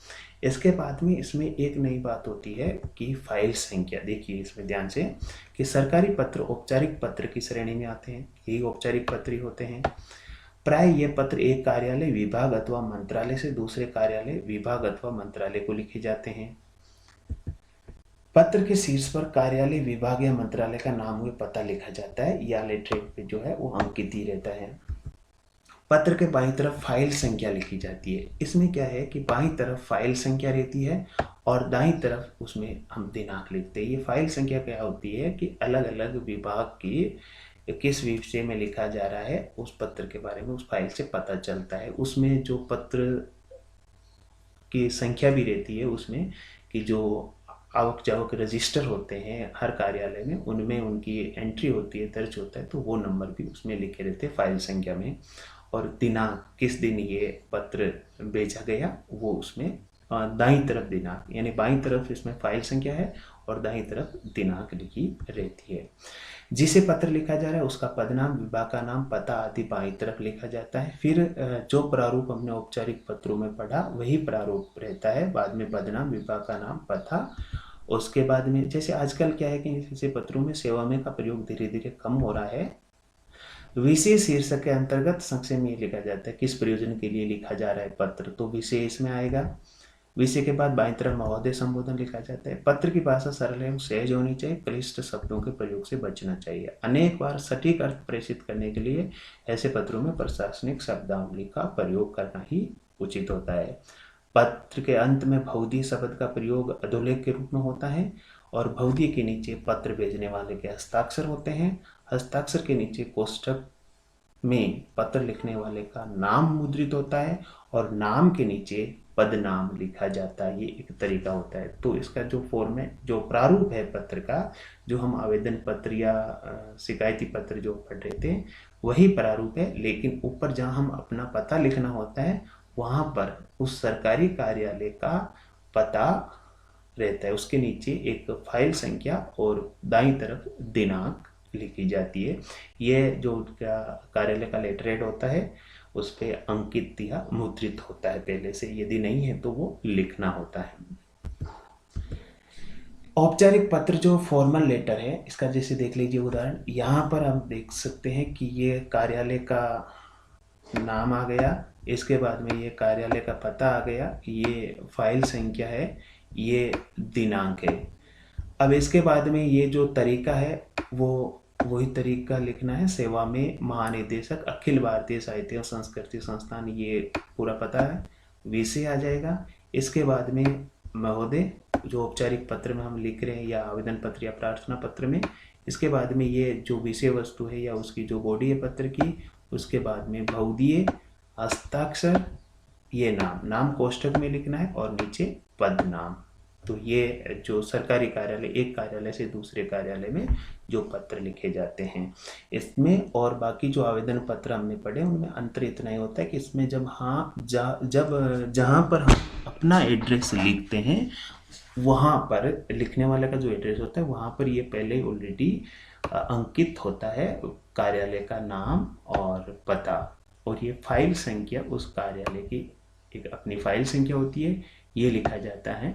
इसके बाद में इसमें एक नई बात होती है कि फाइल संख्या। देखिए इसमें ध्यान से कि सरकारी पत्र औपचारिक पत्र की श्रेणी में आते हैं, यही औपचारिक पत्र ही होते हैं। प्राय ये पत्र एक कार्यालय, विभाग अथवा मंत्रालय से दूसरे कार्यालय, विभाग अथवा मंत्रालय को लिखे जाते हैं। पत्र के शीर्ष पर कार्यालय, विभाग या मंत्रालय का नाम हुए पता लिखा जाता है या लेटर हेड पे जो है वो अंकित ही रहता है। पत्र के बाईं तरफ फाइल संख्या लिखी जाती है। इसमें क्या है कि बाईं तरफ फाइल संख्या रहती है और दाईं तरफ उसमें हम दिनांक लिखते हैं। ये फाइल संख्या क्या होती है कि अलग अलग विभाग की किस विषय में लिखा जा रहा है उस पत्र के बारे में उस फाइल से पता चलता है। उसमें जो पत्र की संख्या भी रहती है, उसमें कि जो आवक जावक रजिस्टर होते हैं हर कार्यालय में, उनमें उनकी एंट्री होती है, दर्ज होता है, तो वो नंबर भी उसमें लिखे रहते हैं फाइल संख्या में। और दिनांक, किस दिन ये पत्र भेजा गया, वो उसमें दाईं तरफ दिनांक, यानी बाईं तरफ इसमें फाइल संख्या है और दाईं तरफ दिनांक लिखी रहती है। जिसे पत्र लिखा जा रहा है उसका पदनाम, विभाग का नाम, पता आदि बाईं तरफ लिखा जाता है। फिर जो प्रारूप हमने औपचारिक पत्रों में पढ़ा वही प्रारूप रहता है। बाद में पदनाम, विभाग का नाम, पता। उसके बाद में जैसे आजकल क्या है कि ऐसे पत्रों में सेवा में का प्रयोग धीरे धीरे कम हो रहा है। विषय शीर्षक के अंतर्गत संक्षेप में लिखा जाता है किस प्रयोजन के लिए लिखा जा रहा है पत्र, तो विषय इसमें आएगा। विषय के बाद बाईं तरफ महोदय संबोधन लिखा जाता है। पत्र की भाषा सरल एवं सहज होनी चाहिए, क्लिष्ट शब्दों के प्रयोग से बचना चाहिए। अनेक बार सटीक अर्थ प्रेषित करने के लिए ऐसे पत्रों में प्रशासनिक शब्दावली का प्रयोग करना ही उचित होता है। पत्र के अंत में भवदीय शब्द का प्रयोग अधोलेख के रूप में होता है और भवदीय के नीचे पत्र भेजने वाले के हस्ताक्षर होते हैं। हस्ताक्षर के नीचे कोष्ठक में पत्र लिखने वाले का नाम मुद्रित होता है और नाम के नीचे पद नाम लिखा जाता है। ये एक तरीका होता है। तो इसका जो फॉर्मेट, जो प्रारूप है पत्र का, जो हम आवेदन पत्र या शिकायती पत्र जो पढ़ रहे थे वही प्रारूप है, लेकिन ऊपर जहाँ हम अपना पता लिखना होता है वहाँ पर उस सरकारी कार्यालय का पता रहता है, उसके नीचे एक फाइल संख्या और दाईं तरफ दिनांक लिखी जाती है। यह जो कार्यालय का लेटर हेड होता है उस पर अंकित या मुद्रित होता है पहले से, यदि नहीं है तो वो लिखना होता है। औपचारिक पत्र जो फॉर्मल लेटर है, इसका जैसे देख लीजिए उदाहरण, यहाँ पर हम देख सकते हैं कि ये कार्यालय का नाम आ गया, इसके बाद में ये कार्यालय का पता आ गया, ये फाइल संख्या है, ये दिनांक है। अब इसके बाद में ये जो तरीका है वो वही तरीका लिखना है। सेवा में महानिदेशक अखिल भारतीय साहित्य और संस्कृति संस्थान, ये पूरा पता है। विषय आ जाएगा। इसके बाद में महोदय, जो औपचारिक पत्र में हम लिख रहे हैं या आवेदन पत्र या प्रार्थना पत्र में, इसके बाद में ये जो विषय वस्तु है या उसकी जो बॉडी है पत्र की, उसके बाद में भवदीय, हस्ताक्षर, ये नाम कोष्ठक में लिखना है और नीचे पद नाम। तो ये जो सरकारी कार्यालय, एक कार्यालय से दूसरे कार्यालय में जो पत्र लिखे जाते हैं इसमें, और बाकी जो आवेदन पत्र हमने पढ़े उनमें अंतर इतना ही होता है कि इसमें जब जहाँ पर हम अपना एड्रेस लिखते हैं वहाँ पर लिखने वाले का जो एड्रेस होता है वहाँ पर ये पहले ऑलरेडी अंकित होता है, कार्यालय का नाम और पता, और ये फाइल संख्या उस कार्यालय की एक अपनी फाइल संख्या होती है, ये लिखा जाता है,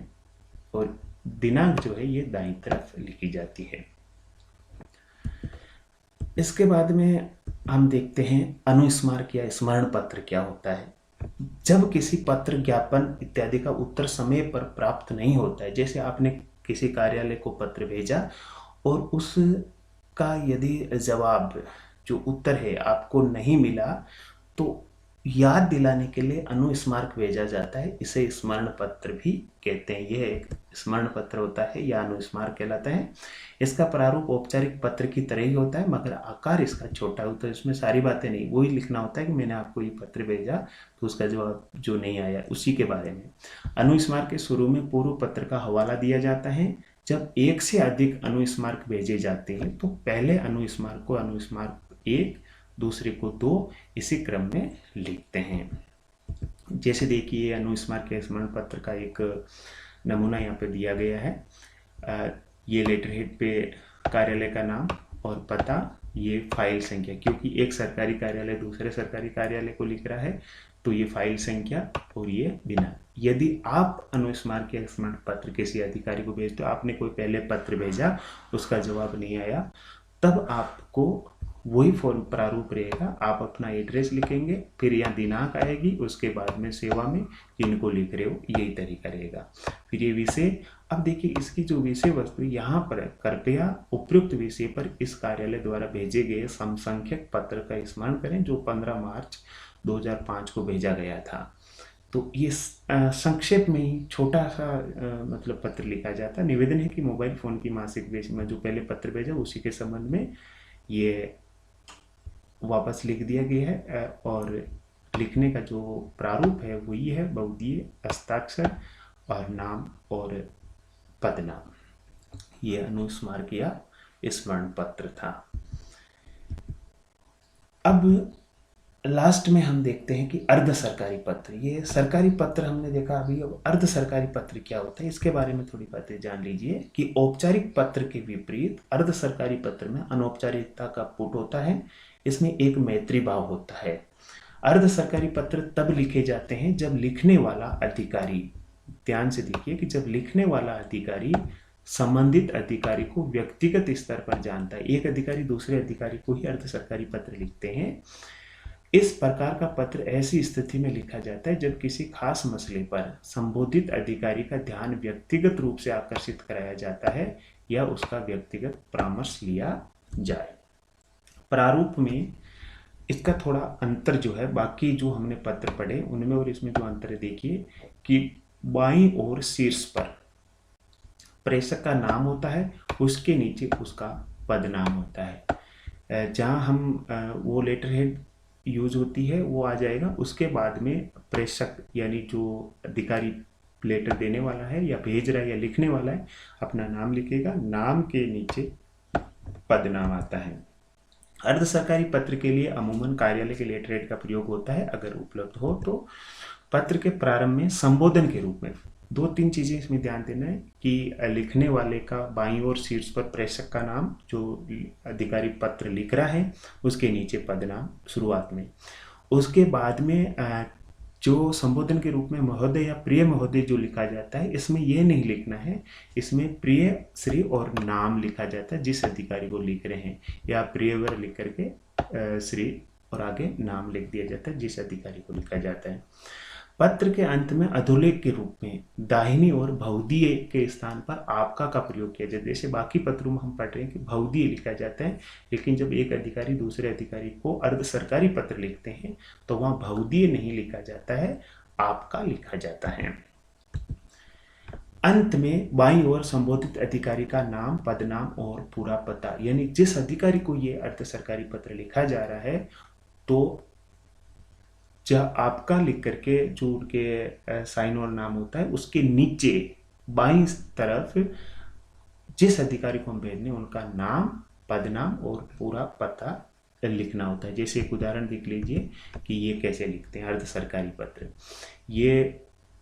और दिनांक जो है ये दाईं तरफ लिखी जाती है। इसके बाद में हम देखते हैं अनुस्मारक या स्मरण पत्र क्या होता है। जब किसी पत्र, ज्ञापन इत्यादि का उत्तर समय पर प्राप्त नहीं होता है, जैसे आपने किसी कार्यालय को पत्र भेजा और उसका यदि जवाब जो उत्तर है आपको नहीं मिला, तो याद दिलाने के लिए अनुस्मारक भेजा जाता है, इसे स्मरण पत्र भी कहते हैं। यह एक स्मरण पत्र होता है या अनुस्मारक कहलाता है। इसका प्रारूप औपचारिक पत्र की तरह ही होता है, मगर आकार इसका छोटा होता है, इसमें सारी बातें नहीं, वही लिखना होता है कि मैंने आपको ये पत्र भेजा, तो उसका जवाब जो नहीं आया उसी के बारे में। अनुस्मारक के शुरू में पूर्व पत्र का हवाला दिया जाता है। जब एक से अधिक अनुस्मारक भेजे जाते हैं तो पहले अनुस्मारक को अनुस्मारक 1, दूसरे को 2, इसी क्रम में लिखते हैं। जैसे देखिए अनुस्मारक के स्मरण पत्र का एक नमूना यहाँ पे दिया गया है। ये लेटर हेड पे कार्यालय का नाम और पता, ये फाइल संख्या, क्योंकि एक सरकारी कार्यालय दूसरे सरकारी कार्यालय को लिख रहा है तो ये फाइल संख्या और ये दिनांक। यदि आप अनुस्मारक या स्मरण पत्र किसी अधिकारी को भेजते हो, आपने कोई पहले पत्र भेजा उसका जवाब नहीं आया, तब आपको वही फॉर्म प्रारूप रहेगा, आप अपना एड्रेस लिखेंगे, फिर यहाँ दिनांक आएगी, उसके बाद में सेवा में किनको लिख रहे हो, यही तरीका रहेगा। फिर ये विषय, अब देखिए इसकी जो विषय वस्तु यहाँ पर, कृपया उपयुक्त विषय पर इस कार्यालय द्वारा भेजे गए समसंख्यक पत्र का स्मरण करें जो 15 मार्च 2005 को भेजा गया था। तो ये संक्षेप में ही छोटा सा मतलब पत्र लिखा जाता है। निवेदन है कि मोबाइल फोन की मासिक बेच में जो पहले पत्र भेजा उसी के संबंध में ये वापस लिख दिया गया है, और लिखने का जो प्रारूप है वो ये है, बहुदीय, हस्ताक्षर और नाम और पदनाम। ये अनुस्मारक या स्मरण पत्र था। अब लास्ट में हम देखते हैं कि अर्ध सरकारी पत्र। ये सरकारी पत्र हमने देखा अभी, अब अर्ध सरकारी पत्र क्या होता है इसके बारे में थोड़ी बातें जान लीजिए। कि औपचारिक पत्र के विपरीत अर्ध सरकारी पत्र में अनौपचारिकता का पुट होता है, इसमें एक मैत्री भाव होता है। अर्ध सरकारी पत्र तब लिखे जाते हैं जब लिखने वाला अधिकारी, ध्यान से देखिए कि जब लिखने वाला अधिकारी संबंधित अधिकारी को व्यक्तिगत स्तर पर जानता है। एक अधिकारी दूसरे अधिकारी को ही अर्ध सरकारी पत्र लिखते हैं। इस प्रकार का पत्र ऐसी स्थिति में लिखा जाता है जब किसी खास मसले पर संबोधित अधिकारी का ध्यान व्यक्तिगत रूप से आकर्षित कराया जाता है या उसका व्यक्तिगत परामर्श लिया जाए। प्रारूप में इसका थोड़ा अंतर जो है, बाकी जो हमने पत्र पढ़े उनमें और इसमें जो अंतर है, देखिए कि बाईं ओर शीर्ष पर प्रेषक का नाम होता है, उसके नीचे उसका पदनाम होता है। जहाँ हम वो लेटर हेड यूज होती है वो आ जाएगा, उसके बाद में प्रेषक यानी जो अधिकारी लेटर देने वाला है या भेज रहा है या लिखने वाला है अपना नाम लिखेगा, नाम के नीचे पदनाम आता है। अर्ध सरकारी पत्र के लिए अमूमन कार्यालय के लेटर हेड का प्रयोग होता है अगर उपलब्ध हो तो। पत्र के प्रारंभ में संबोधन के रूप में 2-3 चीजें इसमें ध्यान देना है कि लिखने वाले का बाईं ओर शीर्ष पर प्रेषक का नाम, जो अधिकारी पत्र लिख रहा है उसके नीचे पदनाम शुरुआत में। उसके बाद में जो संबोधन के रूप में महोदय या प्रिय महोदय जो लिखा जाता है, इसमें यह नहीं लिखना है, इसमें प्रिय, श्री और नाम लिखा जाता है जिस अधिकारी को लिख रहे हैं, या प्रियवर लिख करके श्री और आगे नाम लिख दिया जाता है जिस अधिकारी को लिखा जाता है। पत्र के अंत में अधोलेख के रूप में दाहिनी ओर बहुदीय के स्थान पर आपका का प्रयोग किया जाता है। जैसे बाकी पत्रों में हम पढ़ रहे हैं कि बहुदीय लिखा जाता है, लेकिन जब एक अधिकारी दूसरे अधिकारी को अर्ध सरकारी पत्र लिखते हैं तो वहां बहुदीय नहीं लिखा जाता है, आपका लिखा जाता है। अंत में बाईं ओर संबोधित अधिकारी का नाम, पदनाम और पूरा पता, यानी जिस अधिकारी को ये अर्ध सरकारी पत्र लिखा जा रहा है तो जब आपका लिख करके जो उनके साइन और नाम होता है उसके नीचे बाईं तरफ जिस अधिकारी को हम भेजने उनका नाम, पदनाम और पूरा पता लिखना होता है। जैसे एक उदाहरण देख लीजिए कि ये कैसे लिखते हैं अर्ध सरकारी पत्र। ये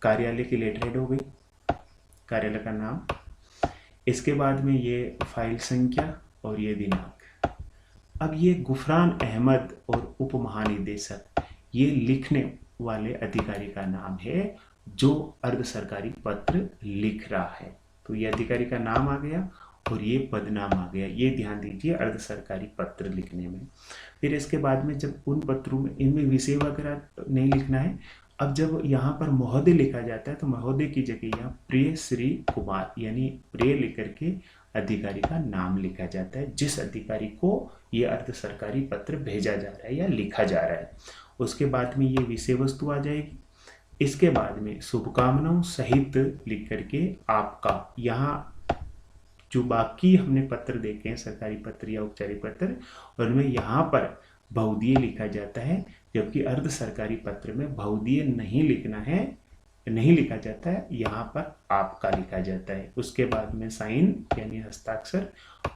कार्यालय की लेटर हेड हो गई, कार्यालय का नाम, इसके बाद में ये फाइल संख्या और ये दिनांक। अब ये गुफरान अहमद और उप महानिदेशक, ये लिखने वाले अधिकारी का नाम है जो अर्ध सरकारी पत्र लिख रहा है। तो ये अधिकारी का नाम आ गया और ये पदनाम आ गया, ये ध्यान दीजिए अर्ध सरकारी पत्र लिखने में। फिर इसके बाद में जब उन पत्रों में इनमें विषय वगैरह नहीं लिखना है। अब जब यहाँ पर महोदय लिखा जाता है तो महोदय की जगह यहाँ प्रिय श्री कुमार यानी प्रिय लिख करके अधिकारी का नाम लिखा जाता है, जिस अधिकारी को ये अर्ध सरकारी पत्र भेजा जा रहा है या लिखा जा रहा है। उसके बाद में ये विषय वस्तु आ जाएगी। इसके बाद में शुभकामनाओं सहित लिख करके आपका, यहाँ जो बाकी हमने पत्र देखे हैं सरकारी पत्र या औपचारिक पत्र, उनमें यहाँ पर बहुदीय लिखा जाता है, जबकि अर्ध सरकारी पत्र में बहुदीय नहीं लिखना है, नहीं लिखा जाता है, यहाँ पर आपका लिखा जाता है। उसके बाद में साइन यानी हस्ताक्षर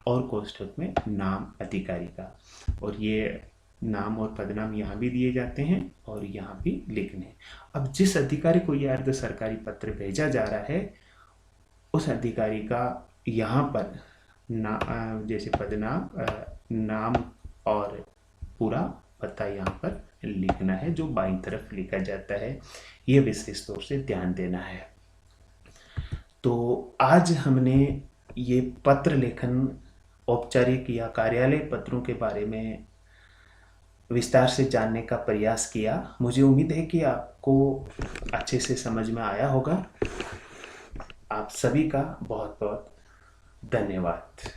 और कोष्ठक में नाम अधिकारी का, और ये नाम और पदनाम यहाँ भी दिए जाते हैं और यहाँ भी लिखने। अब जिस अधिकारी को यह अर्ध सरकारी पत्र भेजा जा रहा है उस अधिकारी का यहाँ पर जैसे पदनाम, नाम और पूरा पता यहाँ पर लिखना है, जो बाईं तरफ लिखा जाता है। ये विशेष तौर से ध्यान देना है। तो आज हमने ये पत्र लेखन, औपचारिक या कार्यालय पत्रों के बारे में विस्तार से जानने का प्रयास किया। मुझे उम्मीद है कि आपको अच्छे से समझ में आया होगा। आप सभी का बहुत बहुत धन्यवाद।